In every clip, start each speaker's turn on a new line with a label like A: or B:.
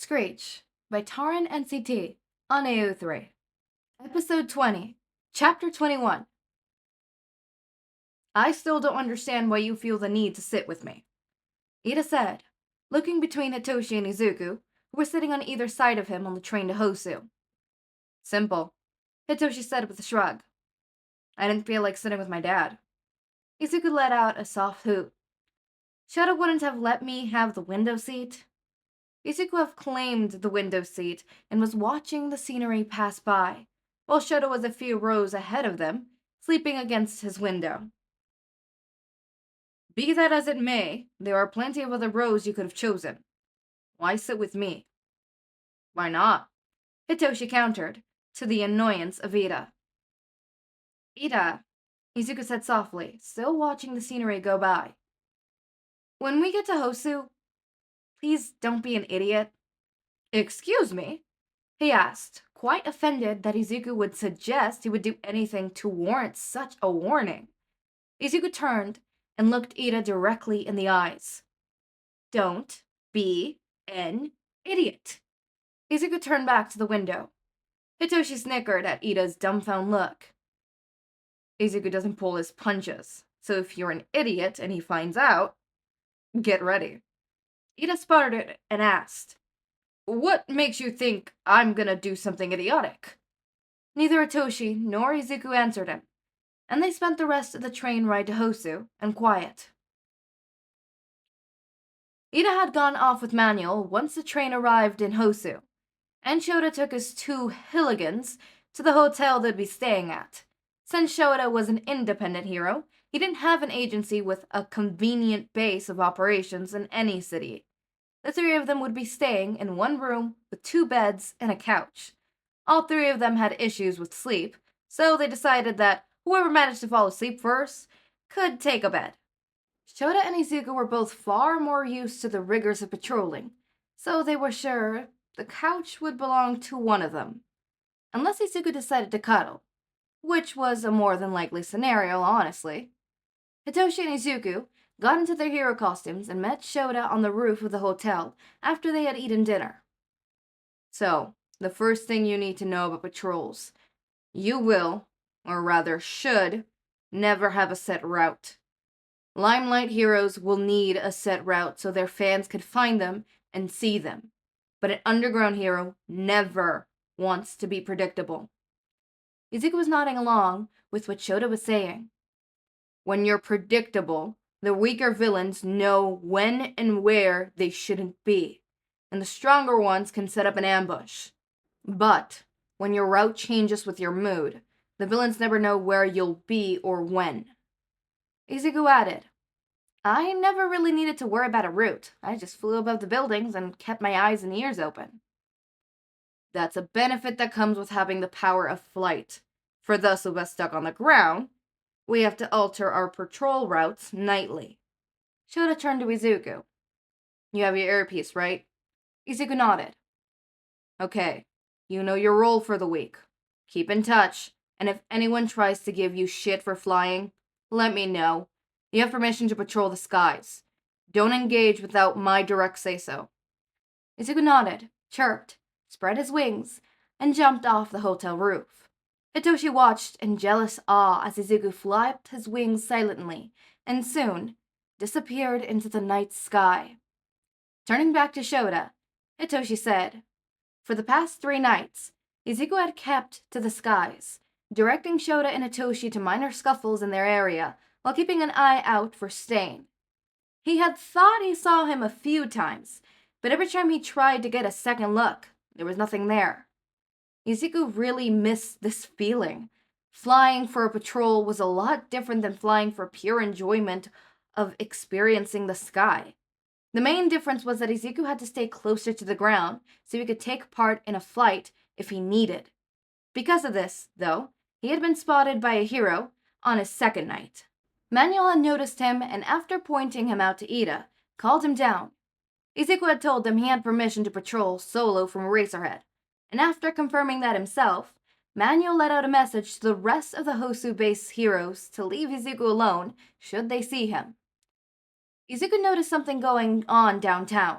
A: Screech by Taran NCT on AO3. Episode 20, Chapter 21. I still don't understand why you feel the need to sit with me, Ida said, looking between Hitoshi and Izuku, who were sitting on either side of him on the train to Hosu. Simple, Hitoshi said with a shrug. I didn't feel like sitting with my dad. Izuku let out a soft hoot. Shouta wouldn't have let me have the window seat. Izuku had claimed the window seat and was watching the scenery pass by, while Shouta was a few rows ahead of them, sleeping against his window. Be that as it may, there are plenty of other rows you could have chosen. Why sit with me? Why not? Hitoshi countered, to the annoyance of Ida. Ida, Izuku said softly, still watching the scenery go by. When we get to Hosu, please don't be an idiot. Excuse me? He asked, quite offended that Izuku would suggest he would do anything to warrant such a warning. Izuku turned and looked Ida directly in the eyes. Don't be an idiot. Izuku turned back to the window. Hitoshi snickered at Ida's dumbfounded look. Izuku doesn't pull his punches, so if you're an idiot and he finds out, get ready. Ida sputtered and asked, What makes you think I'm gonna do something idiotic? Neither Hitoshi nor Izuku answered him, and they spent the rest of the train ride to Hosu in quiet. Ida had gone off with Manuel once the train arrived in Hosu, and Shouta took his two hooligans to the hotel they'd be staying at. Since Shouta was an independent hero, he didn't have an agency with a convenient base of operations in any city. The three of them would be staying in one room with two beds and a couch. All three of them had issues with sleep, so they decided that whoever managed to fall asleep first could take a bed. Shouta and Izuku were both far more used to the rigors of patrolling, so they were sure the couch would belong to one of them. Unless Izuku decided to cuddle, which was a more than likely scenario, honestly. Hitoshi and Izuku got into their hero costumes and met Shouta on the roof of the hotel after they had eaten dinner. So, the first thing you need to know about patrols. You will, or rather should, never have a set route. Limelight heroes will need a set route so their fans can find them and see them. But an underground hero never wants to be predictable. Izuku was nodding along with what Shouta was saying. When you're predictable, the weaker villains know when and where they shouldn't be, and the stronger ones can set up an ambush. But when your route changes with your mood, the villains never know where you'll be or when. Izuku added, I never really needed to worry about a route. I just flew above the buildings and kept my eyes and ears open. That's a benefit that comes with having the power of flight. For those of us stuck on the ground, we have to alter our patrol routes nightly. Shouta turned to Izuku. You have your earpiece, right? Izuku nodded. Okay, you know your role for the week. Keep in touch, and if anyone tries to give you shit for flying, let me know. You have permission to patrol the skies. Don't engage without my direct say-so. Izuku nodded, chirped, spread his wings, and jumped off the hotel roof. Hitoshi watched in jealous awe as Izuku flapped his wings silently, and soon disappeared into the night sky. Turning back to Shouta, Hitoshi said, For the past 3 nights, Izuku had kept to the skies, directing Shouta and Hitoshi to minor scuffles in their area, while keeping an eye out for Stain. He had thought he saw him a few times, but every time he tried to get a second look, there was nothing there. Izuku really missed this feeling. Flying for a patrol was a lot different than flying for pure enjoyment of experiencing the sky. The main difference was that Izuku had to stay closer to the ground so he could take part in a flight if he needed. Because of this, though, he had been spotted by a hero on his second night. Manuel had noticed him and after pointing him out to Ida, called him down. Izuku had told them he had permission to patrol solo from Eraserhead, and after confirming that himself, Manuel let out a message to the rest of the Hosu base heroes to leave Izuku alone should they see him. Izuku noticed something going on downtown,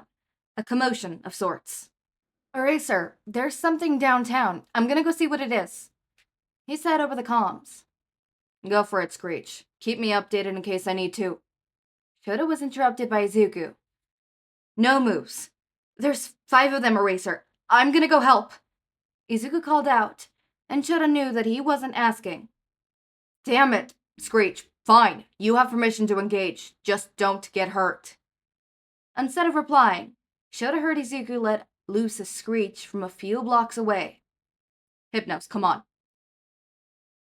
A: a commotion of sorts. Eraser, there's something downtown. I'm gonna go see what it is, he said over the comms. Go for it, Screech. Keep me updated in case I need to. Shouta was interrupted by Izuku. No moves. There's 5 of them, Eraser. I'm gonna go help. Izuku called out, and Shouta knew that he wasn't asking. Damn it, Screech. Fine, you have permission to engage. Just don't get hurt. Instead of replying, Shouta heard Izuku let loose a screech from a few blocks away. Hypnos, come on.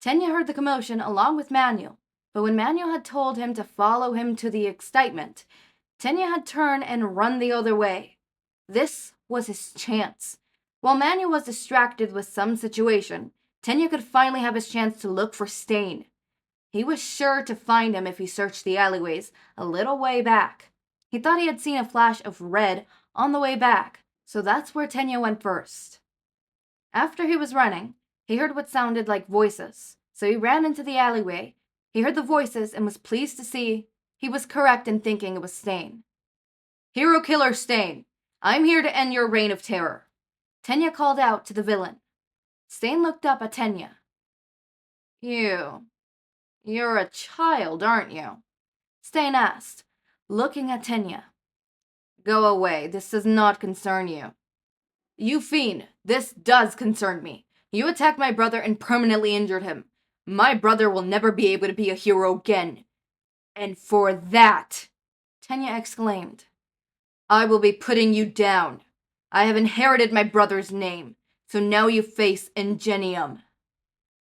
A: Tenya heard the commotion along with Manuel, but when Manuel had told him to follow him to the excitement, Tenya had turned and run the other way. This was his chance. While Manuel was distracted with some situation, Tenya could finally have his chance to look for Stain. He was sure to find him if he searched the alleyways a little way back. He thought he had seen a flash of red on the way back, so that's where Tenya went first. After he was running, he heard what sounded like voices, so he ran into the alleyway. He heard the voices and was pleased to see he was correct in thinking it was Stain. Hero Killer Stain, I'm here to end your reign of terror, Tenya called out to the villain. Stain looked up at Tenya. You're a child, aren't you? Stain asked, looking at Tenya. Go away, this does not concern you. You fiend, this does concern me. You attacked my brother and permanently injured him. My brother will never be able to be a hero again. And for that, Tenya exclaimed, I will be putting you down. I have inherited my brother's name, so now you face Ingenium.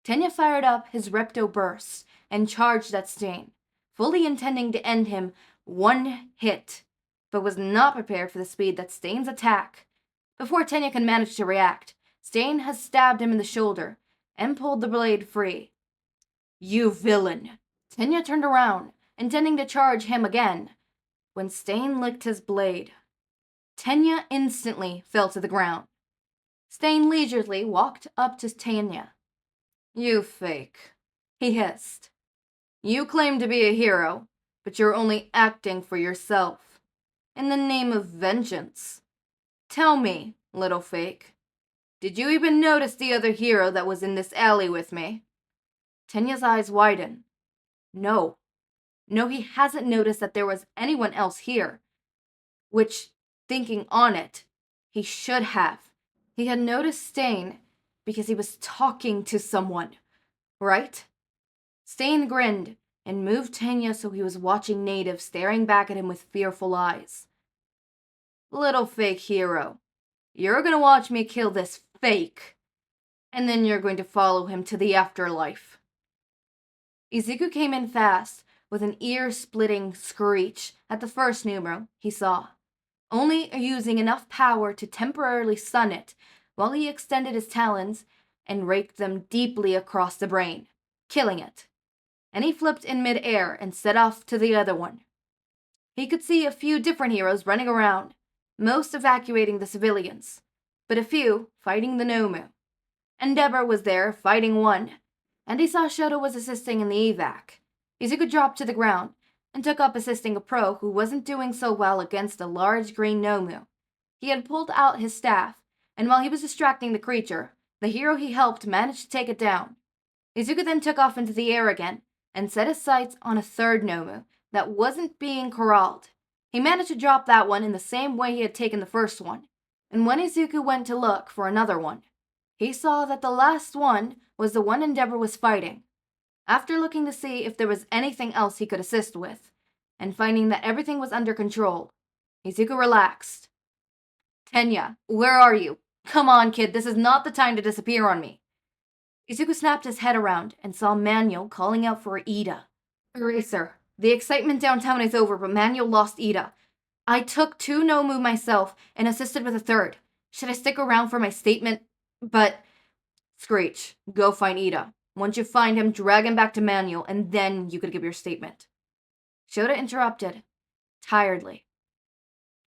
A: Tenya fired up his Repto Burst and charged at Stain, fully intending to end him one hit, but was not prepared for the speed that Stain's attack. Before Tenya could manage to react, Stain has stabbed him in the shoulder and pulled the blade free. You villain! Tenya turned around, intending to charge him again, when Stain licked his blade. Tenya instantly fell to the ground. Stain leisurely walked up to Tenya. You fake, he hissed. You claim to be a hero, but you're only acting for yourself. In the name of vengeance. Tell me, little fake, did you even notice the other hero that was in this alley with me? Tenya's eyes widen. No, he hasn't noticed that there was anyone else here. Which, thinking on it, he should have. He had noticed Stain because he was talking to someone, right? Stain grinned and moved Tenya so he was watching Native staring back at him with fearful eyes. Little fake hero, you're gonna watch me kill this fake, and then you're going to follow him to the afterlife. Izuku came in fast with an ear-splitting screech at the first numero he saw, only using enough power to temporarily stun it while he extended his talons and raked them deeply across the brain, killing it. And he flipped in mid-air and set off to the other one. He could see a few different heroes running around, most evacuating the civilians, but a few fighting the Nomu. Endeavor was there fighting one, and he saw Shouta was assisting in the evac. Izuku dropped to the ground and took up assisting a pro who wasn't doing so well against a large green Nomu. He had pulled out his staff, and while he was distracting the creature, the hero he helped managed to take it down. Izuku then took off into the air again and set his sights on a third Nomu that wasn't being corralled. He managed to drop that one in the same way he had taken the first one, and when Izuku went to look for another one, he saw that the last one was the one Endeavor was fighting. After looking to see if there was anything else he could assist with, and finding that everything was under control, Izuku relaxed. Tenya, where are you? Come on, kid, this is not the time to disappear on me. Izuku snapped his head around and saw Manuel calling out for Ida. Eraser, the excitement downtown is over, but Manuel lost Ida. I took 2 Nomu myself and assisted with a third. Should I stick around for my statement? But... Screech, go find Ida. Once you find him, drag him back to Manuel, and then you could give your statement. Shouta interrupted, tiredly.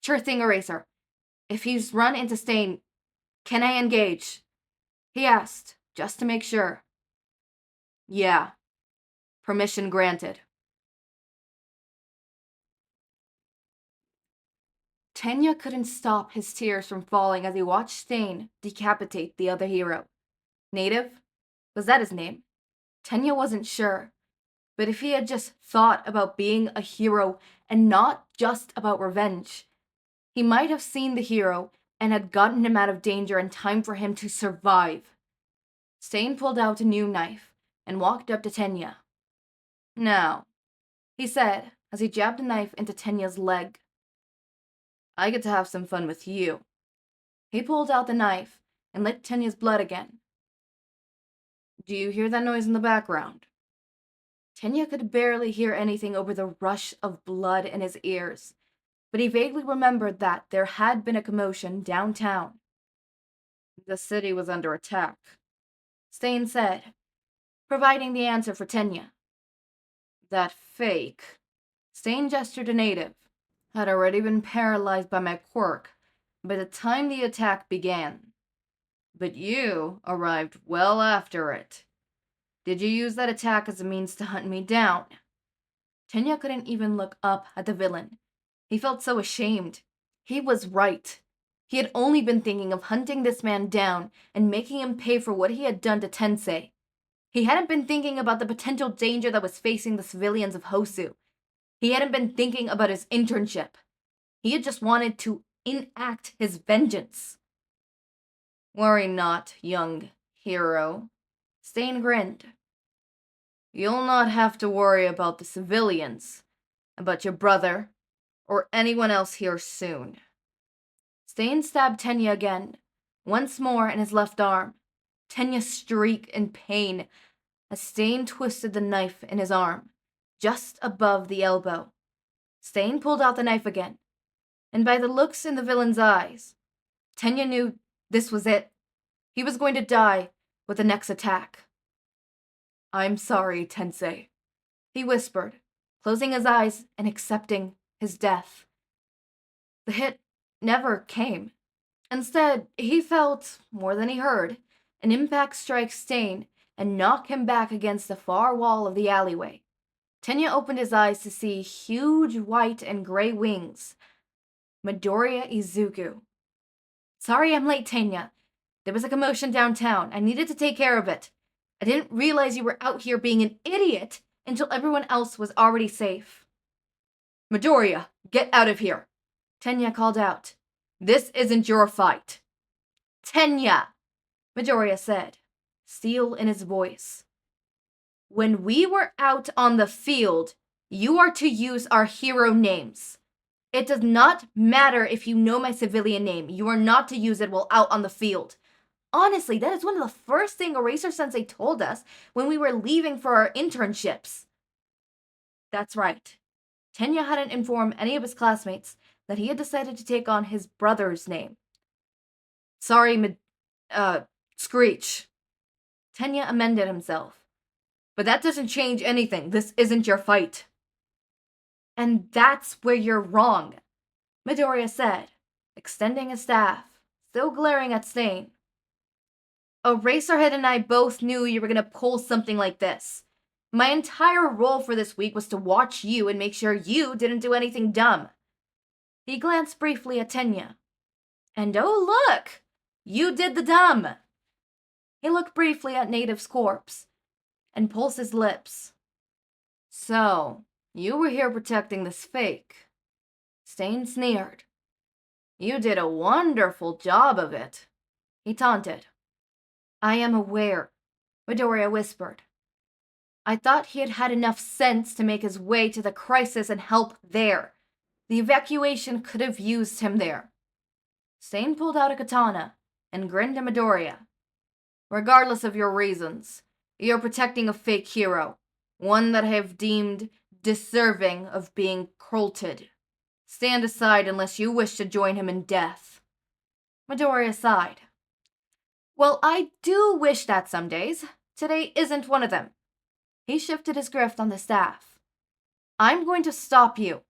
A: Sure thing, Eraser. If he's run into Stain, can I engage? He asked, just to make sure. Yeah. Permission granted. Tenya couldn't stop his tears from falling as he watched Stain decapitate the other hero. Native? Was that his name? Tenya wasn't sure, but if he had just thought about being a hero and not just about revenge, he might have seen the hero and had gotten him out of danger in time for him to survive. Stain pulled out a new knife and walked up to Tenya. "Now," he said as he jabbed a knife into Tenya's leg, "I get to have some fun with you." He pulled out the knife and licked Tenya's blood again. "Do you hear that noise in the background?" Tenya could barely hear anything over the rush of blood in his ears, but he vaguely remembered that there had been a commotion downtown. "The city was under attack," Stain said, providing the answer for Tenya. "That fake," Stain gestured to Native, "had already been paralyzed by my quirk by the time the attack began. But you arrived well after it. Did you use that attack as a means to hunt me down?" Tenya couldn't even look up at the villain. He felt so ashamed. He was right. He had only been thinking of hunting this man down and making him pay for what he had done to Tensei. He hadn't been thinking about the potential danger that was facing the civilians of Hosu. He hadn't been thinking about his internship. He had just wanted to enact his vengeance. "Worry not, young hero," Stain grinned. "You'll not have to worry about the civilians, about your brother, or anyone else here soon." Stain stabbed Tenya again, once more in his left arm. Tenya shrieked in pain as Stain twisted the knife in his arm, just above the elbow. Stain pulled out the knife again, and by the looks in the villain's eyes, Tenya knew this was it. He was going to die with the next attack. "I'm sorry, Tensei," he whispered, closing his eyes and accepting his death. The hit never came. Instead, he felt, more than he heard, an impact strike Stain and knock him back against the far wall of the alleyway. Tenya opened his eyes to see huge white and gray wings. Midoriya Izuku. "Sorry I'm late, Tenya. There was a commotion downtown. I needed to take care of it. I didn't realize you were out here being an idiot until everyone else was already safe." "Midoriya, get out of here," Tenya called out. "This isn't your fight." "Tenya," Midoriya said, steel in his voice. "When we were out on the field, you are to use our hero names. It does not matter if you know my civilian name. You are not to use it while out on the field. Honestly, that is one of the first things Eraser Sensei told us when we were leaving for our internships." That's right. Tenya hadn't informed any of his classmates that he had decided to take on his brother's name. "Sorry, Screech." Tenya amended himself. "But that doesn't change anything. This isn't your fight." "And that's where you're wrong," Midoriya said, extending his staff, still glaring at Stain. "Eraserhead and I both knew you were going to pull something like this. My entire role for this week was to watch you and make sure you didn't do anything dumb." He glanced briefly at Tenya. "And oh look! You did the dumb!" He looked briefly at Native's corpse and pulsed his lips. "So, you were here protecting this fake." Stain sneered. "You did a wonderful job of it," he taunted. "I am aware," Midoriya whispered. "I thought he had had enough sense to make his way to the crisis and help there. The evacuation could have used him there." Stain pulled out a katana and grinned at Midoriya. "Regardless of your reasons, you're protecting a fake hero, one that I have deemed deserving of being culted. Stand aside unless you wish to join him in death." Midoriya sighed. "Well, I do wish that some days. Today isn't one of them." He shifted his grip on the staff. "I'm going to stop you."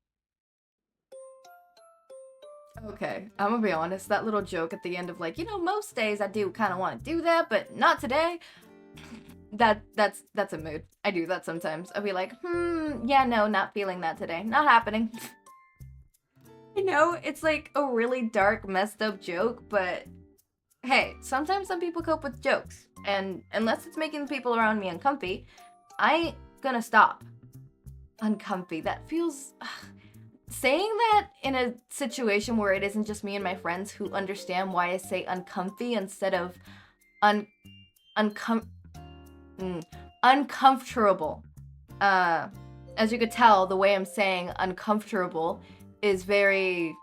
A: Okay, I'm gonna be honest, that little joke at the end of most days I do kind of want to do that, but not today. That's a mood. I do that sometimes. I'll be like, yeah, no, not feeling that today. Not happening. I know it's like a really dark, messed up joke, but hey, sometimes some people cope with jokes, and unless it's making the people around me uncomfy, I ain't gonna stop. Uncomfy, that feels... Saying that in a situation where it isn't just me and my friends who understand why I say uncomfy instead of uncomfortable. As you could tell, the way I'm saying uncomfortable is very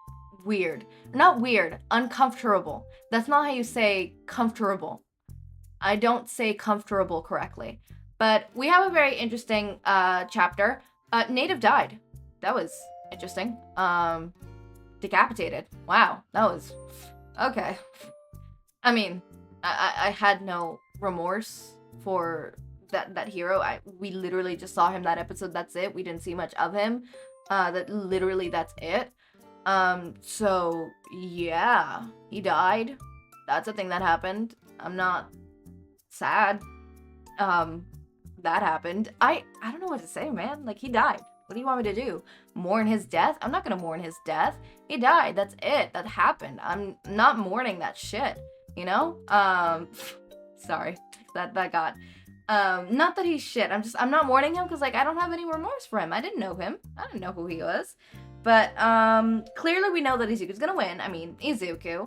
A: weird. Not weird, uncomfortable. That's not how you say comfortable. I don't say comfortable correctly. But we have a very interesting chapter. Native died. That was interesting. Decapitated. Wow, that was... Okay. I mean, I had no remorse for that hero. We literally just saw him that episode, that's it. We didn't see much of him. That's it. So, yeah. He died. That's a thing that happened. I'm not sad. That happened. I don't know what to say, man. Like, he died. What do you want me to do? Mourn his death? I'm not gonna mourn his death. He died. That's it. That happened. I'm not mourning that shit. You know? Sorry. That got... not that he's shit. I'm not mourning him because, like, I don't have any remorse for him. I didn't know him. I didn't know who he was. But, clearly we know that Izuku's gonna win. I mean, Izuku.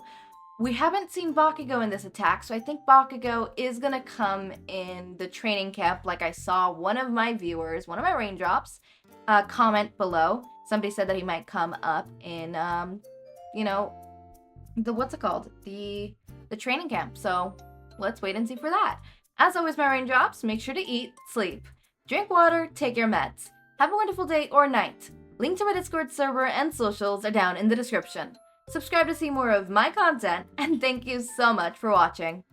A: We haven't seen Bakugou in this attack, so I think Bakugou is gonna come in the training camp, like I saw one of my viewers, one of my raindrops, comment below. Somebody said that he might come up in, you know, what's it called? The training camp. So let's wait and see for that. As always, my raindrops, make sure to eat, sleep, drink water, take your meds. Have a wonderful day or night. Link to my Discord server and socials are down in the description. Subscribe to see more of my content, and thank you so much for watching.